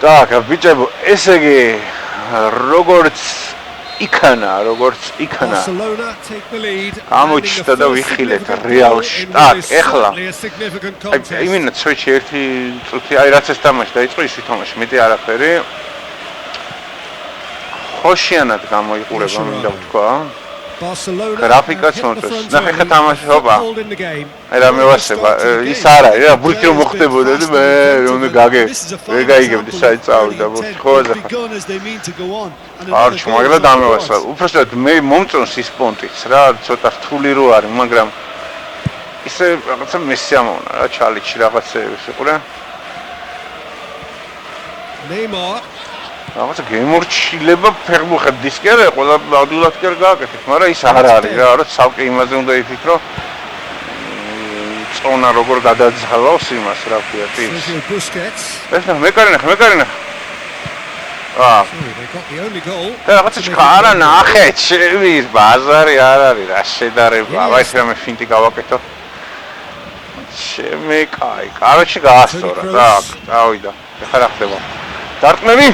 Так, ბიჭებო, ესე იგი როგორც იქანა გამოჩნდა და ვიხილეთ რეალში. Так, ეხლა იმენა ცოჩი ერთი წუთი, აი რაც ეს თამაში დაიწყო, ის ვითამაში, მეტი არაფერი. ხოშიანად გამოიყურება, მინდა ვთქვა. გრაფიკაც მომწონს. ნახე ხა თამაში, ოპა. აი რა მევასება, ის არა, რა ბურთი რომ მოხდებოდა და მე უნდა ვერ გაიგებდი საით წავიდა ბურთი, ხო და ხა. არჩ მაგრამ დამევასება. უბრალოდ მე მომწონს ის პონტიც რა, ცოტა რთული რო არის, მაგრამ ისე რაღაცა მესიამოვნა რა, ჩალიჩი რაღაცეები სიყურე. Neymar რაღაცა გემორჩილება ფეხბურთის კი არა, ყველა ადვილად კი არ გააკეთეთ, მაგრამ ის არ არის რა, რომ ცალკე იმაზე უნდა იფიქრო. წონა როგორ გადაძალავს იმას რა ქვია, ტიპს. ეს მეკარინა. და რაღაცა ჩქარა ნახე, ჩემი ბაზარი არ არის რა შედარება. აი ეს რამე ფინტი გავაკეთო. ჩემი კაი, კაროჩი გაასწორა, так, წავიდა. ეხლა რა ხდება? დარტყმები?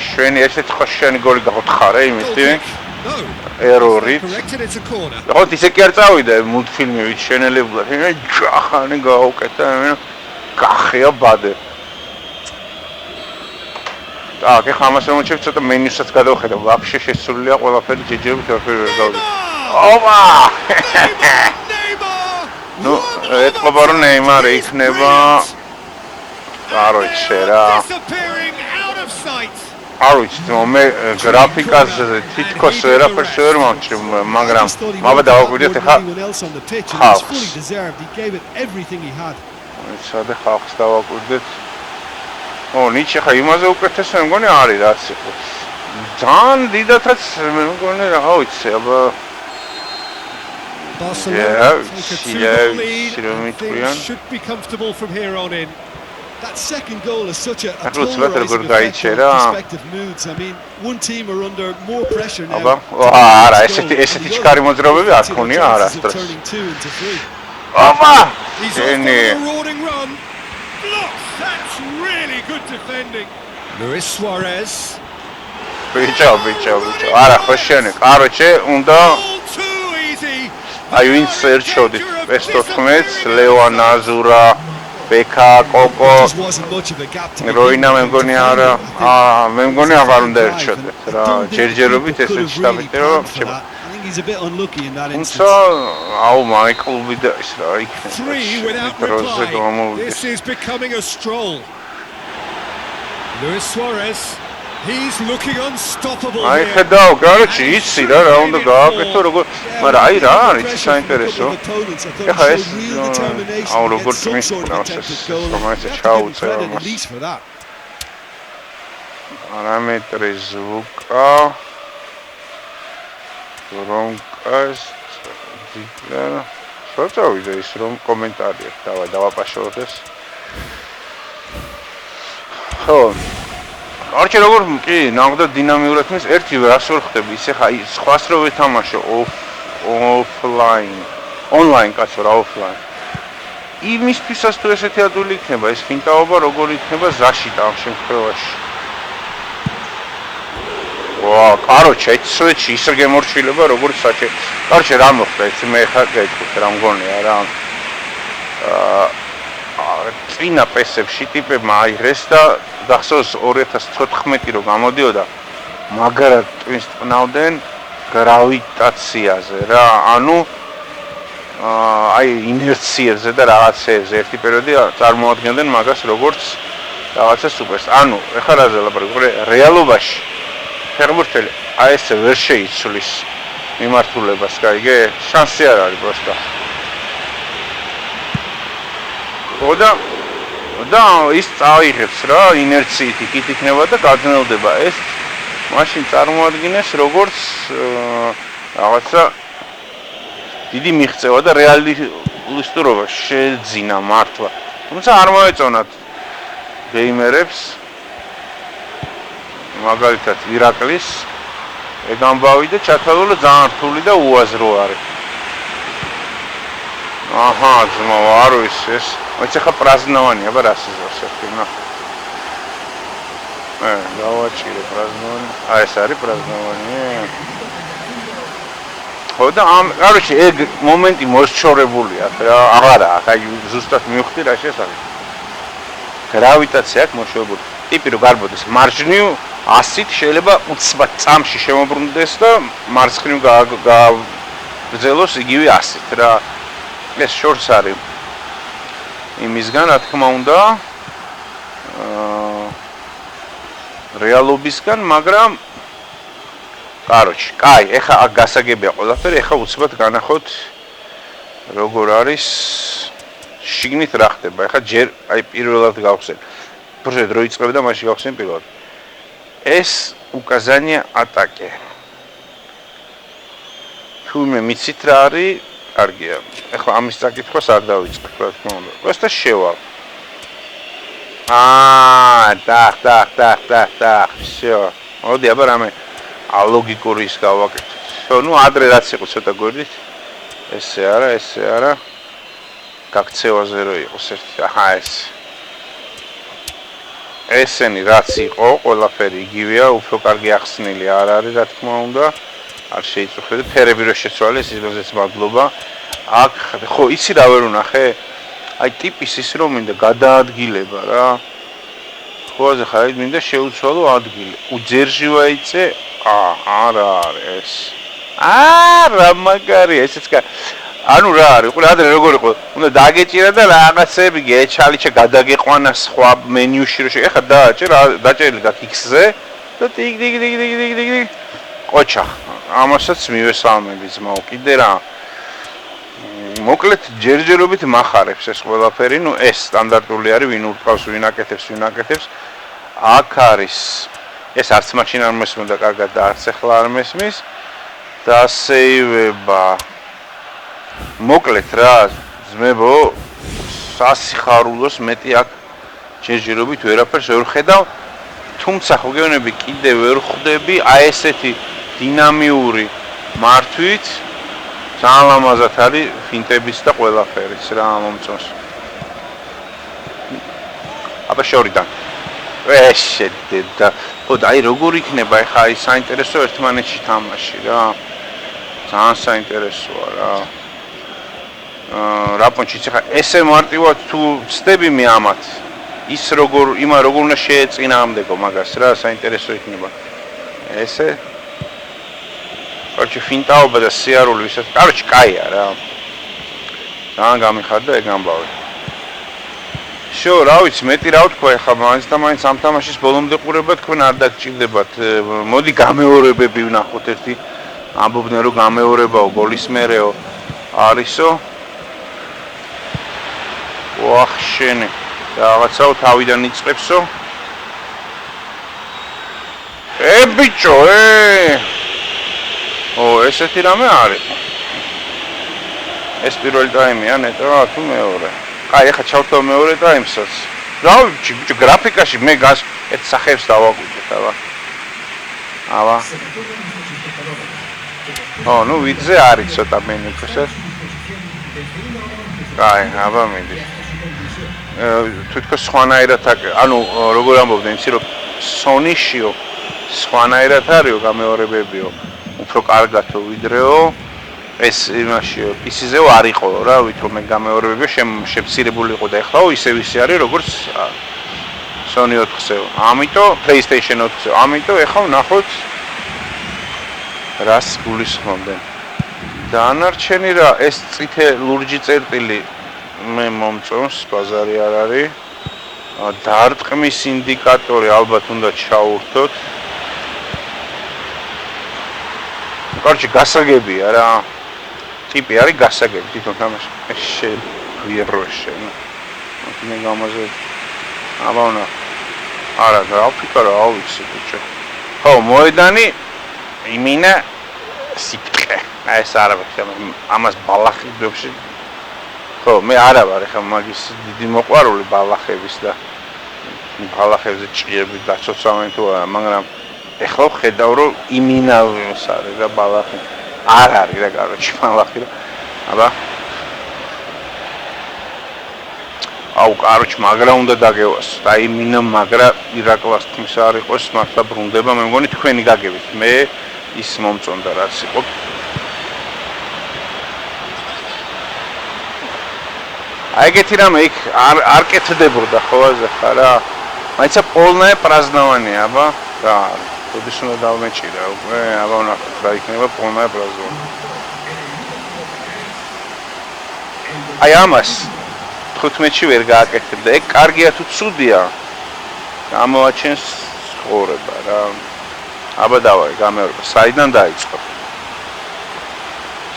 შვენი ესეთ ხოშიანი გოლი გაუთხარა იმისი. ერორით. ხო, ისე კი არ წავიდა მულტფილმივით შენელებლად. ჯახანი გაუკეთა, გახია ბადე. Так, ეხლა ამას მომჩევ ცოტა მენიუსაც გადავხედავ. ვაფშე შესრულია ყველაფერი ჯეჯებით ვერ გავდი. ოპა! ნუ, ეთყობა რომ ნეიმარი იქნება. აროიცე რა. აროიცე, მე გრაფიკაზე თითქოს ვერაფერს ვერ მომჩევ, მაგრამ მაბა დავაკვირდეთ ეხლა ხალხს. სად ხალხს დავაკვირდეთ? ნიჩი ხა იმაზე უკეთესია, მე მგონი არის რაც იყო. ძალიან დიდათაც მე მგონი რა ვიცი, აბა should be comfortable from here on in. That second goal is such a perspective moods. I mean, one team are under more pressure now. არა, ესეთი ჩქარი მოძრაობები არ ქონია არასდროს. ოპა! He's on a roaring run. That's really good defending. Luis Suarez. Bicho. არა, ხოშიანი, კაროჩე, უნდა აი ვინც ერჩოდით ეს 14-ს, ლევან აზურა, ბეკა, კოკო. როინა მე მგონი არა, მე მგონი აღარ უნდა ერჩოდეთ რა, ჯერჯერობით ესეც შტაბით რომ შევა. He's a bit unlucky in that instance. მაი კლუბი და ის რა იქნება. Three without reply. This is becoming a stroll. Luis Suarez, he's looking unstoppable. აი ხედავ, კაროჩი, იცი რა უნდა გააკეთო როგორ, მაგრამ აი რა არის საინტერესო. ეხა ეს როგორ წმის პროცესს, რომელიც ჩაუწერა მას. პარამეტრი ზუკა რომკას დიკლარა საწავიდა ის რომ კომენტარი აქვს დავაპაშოთ ეს ხო არჩე როგორ კი ნამდვილად დინამიურად მის ერთი რას ვერ ხდები ისე ხა სხვას რო ვეთამაშო ონლაინ კაცო რა ოფლაინ იმისთვისაც თუ ესეთი ადვილი იქნება ეს ფინტაობა როგორ იქნება ზაშიტა ამ შემთხვევაში ვა, კაროჩე, სვეჩი ისე გემორჩილება როგორც საჭე. კაროჩე, რა მოხდა, ეს მე ხა გეტყვით რა მგონია რა. წინა პესებში ტიპებმა აიღეს და გახსოვს 2014 რო გამოდიოდა, მაგრად ტვინს ტყნავდნენ გრავიტაციაზე რა. ანუ აი ინერციებზე და რაღაცეებზე ერთი პერიოდი წარმოადგენდნენ მაგას როგორც რაღაცა სუპერს. ანუ ეხლა რაზე ლაპარაკობ, რეალობაში ფეხბურთელი აი ესე ვერ შეიცვლის მიმართულებას, გაიგე? შანსი არ არის პროსტა. და ის წაიღებს რა, ინერციით იქით იქნება და გაძნელდება. ეს მაშინ წარმოადგენს როგორც რაღაცა დიდი მიღწევა და რეალისტურობა შეძინა მართლა. თუმცა არ მოეწონათ გეიმერებს მაგალითად ირაკლის ეგამბავი და ჩათვალო ძალიან რთული და უაზრო არის. აჰა, ძმა, არ ვიცი ეს. მოიცა ხა პრაზნავანია, აბა რას იზრავს ერთი ნა. დავაჭირე პრაზნოვანი. აი ეს არის პრაზნოვანი. ხო და короче, ეგ მომენტი მოსჩორებულია რა, აღარა, აი ზუსტად მივხვდი რა შესაძლოა. გრავიტაცია აქვს მოშორებული. ტიპი რო გარბოდეს მარჯვნივ 100-ით შეიძლება 20 წამში შემოbrunდეს და მარცხნივ გაგრძელოს იგივე 100-ით რა. ეს შორს არის იმისგან რა თქმა უნდა რეალობისგან, მაგრამ короче, კაი, ეხა აქ გასაგებია ყველაფერი, ეხა უცბად განახოთ როგორ არის შიგნით რა ხდება. ეხა ჯერ აი პირველად გავხსენ. პროჟექტ რო იწყებდა, მაშინ გავხსენ პირველად. ეს უკაზანია ატაკე. თუმე მიცით რა არის? კარგია. ეხლა ამის საკითხს არ დავიწყებ, რა თქმა უნდა. ეს და შევალ. და. всё. მოდი აბა რამე ალოგიკური ის გავაკეთოთ. ხო, ნუ ადრე რაც იყო ცოტა გვერდით. ესე არა. გაქცევაზე რო იყოს ერთი. აჰა ეს. ესენი რაც იყო, ყველაფერი იგივეა, უფრო კარგი ახსნილი არ არის, რა თქმა უნდა. არ შეიწუხეთ, ფერები რო შეცვალეს, ისედაც მადლობა. აქ ხო, იცი რა ვერ უნახე? აი ტიპის ის რომ მინდა გადაადგილება რა. ხო, ასე ხარ, მინდა შეუცვალო ადგილი. უძერჟი ვაიწე? არა არის. რა მაგარია, ესეც კა. ანუ რა არის? ყურე ადრე როგორ იყო? უნდა დაგეჭირა და რაღაცები გეჩალიჩა გადაგეყვანა სხვა მენიუში რო ეხა დაჭერილი გაქვს X-ზე და ტიგ ყოჩა. ამასაც მივესალმები ძმაო, კიდე რა. მოკლედ ჯერჯერობით מחარებს ეს ყველაფერი, ნუ ეს სტანდარტული არის, ვინ ურტყავს, ვინ აკეთებს. აქ არის ეს არც მაშინ არ მესმოდა კარგად და არც ახლა არ მესმის. დასეივება. მოკლედ რა, ძმებო, სასიხარულოს მეტი აქ ჯერჯერობით ვერაფერს ვერ ხედავ. თუმცა ხო გეუბნები კიდე ვერ ხვდები აი ესეთი დინამიური მართვით ძალიან ლამაზად არის ფინტების და ყველაფერიც რა მომწონს. აბა შორიდან. შედა. ხო და აი როგორ იქნება ახლა აი საინტერესო ერთმანეთში თამაში რა. ძალიან საინტერესოა რა. რაპონჩიც ახლა ესე მარტივად თუ ვწდები მე ამათ ის როგორ უნდა შეეწინააღმდეგო მაგას რა საინტერესო იქნება. ესე короче финтаობა და სიარული ვისაც короче კაია რა. ძალიან გამიხარდა ეგ ამბავი. შო რა ვიცი მეტი რა ვთქვა ახლა მაინც და მაინც ამ თამაშის ბოლომდე ყურება თქვენ არ დაგჭირდებათ. მოდი გამეორებები ვნახოთ ერთი ამბობდნენ რომ გამეორებაო გოლის მერეო არისო. ვახშენი რაღაცაო თავიდან იწყებსო. ბიჭო ესეთი რამე არის. ეს პირველი ტაიმია ნეტო თუ მეორე. აი ახლა ჩავთვალ მეორე ტაიმსაც. რა ვიცი ბიჭო გრაფიკაში მე ერთ სახეებს დავაკვირდეთ აბა. ნუ ვიდზე არის ცოტა მენიუში. აი აბა მიდი. თვითონ სხვანაირად ანუ როგორ ამბობდნენ იცი რომ სონიშიო სხვანაირად არისო გამეორებებიო უფრო კარგათო ვიდრეო ეს იმაშიო PC-ზეო არ იყო რა ვითომ გამეორებებიო შემცირებული იყო და ეხლა ისევ ისე არის როგორც Sony 4-ზე ამიტომ PlayStation 4-ზე ამიტომ ეხლა ვნახოთ რას გულისხმობდნენ დანარჩენი რა ეს წითე ლურჯი წერტილი მე მომწონს ბაზარი არ არის დარტყმის ინდიკატორი ალბათ უნდა ჩაურთოთ короче გასაგებია რა ტიპი არის გასაგები თვითონ თამაში შეგვიეროშე მე გამაზე აბანა არა გრაფიკა რა ვიცი ბიჭო ხო მოედანი იმინა სიკრე ეს არა ამას ბალახი ბებში ხო მე არა ვარ ხა მაგის დიდი მოყვარული ბალახების და ბალახებზე ჭიები დაცოცავენ თუ არა მაგრამ ეხლა ხედავ რომ იმინავს არის რა ბალახი არ არის რა короче ბალახი რა აბა აუ, კაროჩ, მაგრა უნდა დაგევას. აი, მინა მაგრა ირაკლას თქმის არ იყოს, მართლა ბრუნდება, მე მგონი თქვენი გაგებით. მე ის მომწონდა რაც იყო. აი, ეგეთი რამე იქ არ კეთდებოდა ხო აზახა რა. მაინც პოლნაე პრაზნავანია, აბა. რა, როდის უნდა დავმეჭირა უკვე, აბა ვნახოთ რა იქნება პოლნაე პრაზნავანი. აი ამას 15-ში ვერ გააკეთებდა. ეგ კარგია თუ ცუდია? გამოაჩენს ცხოვრება რა. აბა დავაი, გამეორება. საიდან დაიწყო?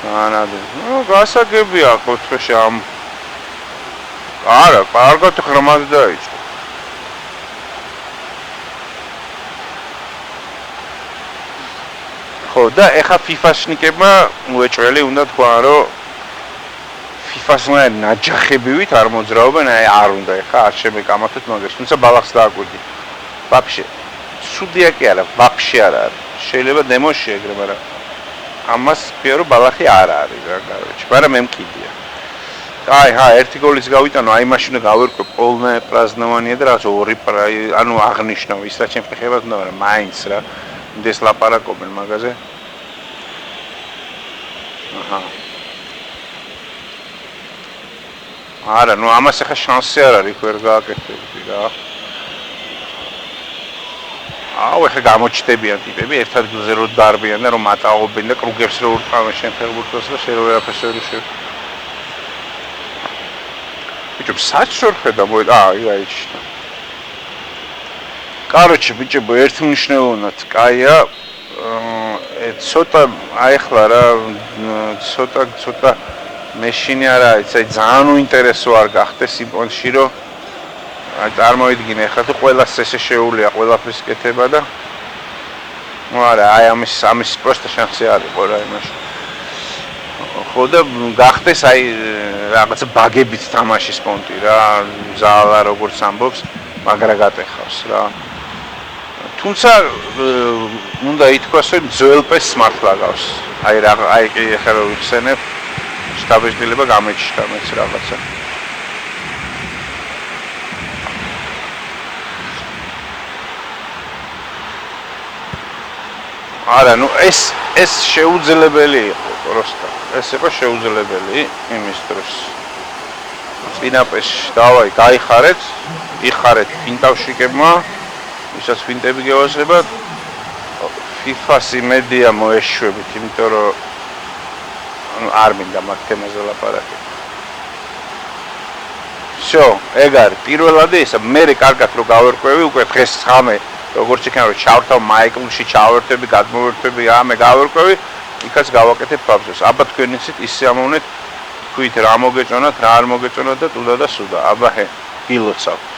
სანადო. ნუ გასაგებია 4-ში ამ არა, კარგად ღრმად დაიწყო. ხო და ეხა FIFA-შნიკებმა უეჭველი უნდა თქვა, რომ FIFA-სნაირ ნაჯახებივით არ მოძრაობენ, აი არ უნდა ეხა არ შემეკამათოთ მაგას, თუმცა ბალახს დააკვირდი. ვაფშე. სუდია კი არა, ვაფშე არ არის. შეიძლება დემოში ეგრე, მაგრამ ამას ვფიქრე რომ ბალახი არ არის რა, კაროჩ. მაგრამ მე მკიდია. აი, ერთი გოლიც გავიტანო, აი მაშინ გავერკვე პოლნაე პრაზნავანია და რაღაც ორი ანუ აღნიშნავ ის რაც ჩემს ხებად უნდა, მაგრამ მაინც რა. დეს ლაპარაკობენ მაგაზე. აჰა. არა, ნუ ამას ახლა შანსი არ არის, ვერ გააკეთებდი რა. აუ, ახლა გამოჩდებიან ტიპები, ერთ ადგილზე რო დარბიან და რომ მატაობენ და კრუგებს რო ურტყავენ შენ ფეხბურთელს და შენ რო ვერაფერს ვერ უშევ. ბიჭო, საჭროხ ხედა მოი, აიჩნა. კაროჩე, ბიჭებო, ერთმნიშვნელოვნად კაია. ცოტა აიხლა რა, ცოტა მეშინი არა, აი ძალიან უინტერესო არ გახდეს იმ პონჩში, რომ აი წარმოიდგინე, ხა თუ ყველას ესე შეუულია ყველაფრის კეთება და ნუ არა, აი ამის პროსტა შანსი არ იყო რა იმაში. ხო და გახდეს აი რაღაც ბაგებით თამაშის პონტი რა, ზალა როგორც ამბობს, მაგრა გატეხავს რა. თუმცა უნდა ითქვას, რომ ძველპეს მართლა გავს. აი ეხლა რო ვიხსენებ, შტაბეჭდილება გამეჩნდა მეც რაღაცა. არა, ნუ ეს შეუძლებელი იყო, პროსტა. ეს იყო შეუძლებელი იმის დროს. წინაპესში დავაი, გაიხარეთ, იხარეთ ფინტავშიკებმა, ვისაც ფინტები გევასება, FIFA-ს იმედია მოეშვებით, იმიტომ რომ არ მინდა მაგ თემაზე ლაპარაკი. всё, ეგ არის პირველადი ისა, მე კარგად რო გავერკვევი, უკვე დღეს 9 როგორც იქნება რომ ჩავრთავ მაიკლში, ჩავერთები, გადმოვერთები, ამე გავერკვევი, იქაც გავაკეთებ ფაბზოს. აბა თქვენ იცით ისე ამოვნეთ, თქვით რა მოგეწონათ, რა არ მოგეწონათ და თუდა და სუდა. აბა გილოცავ.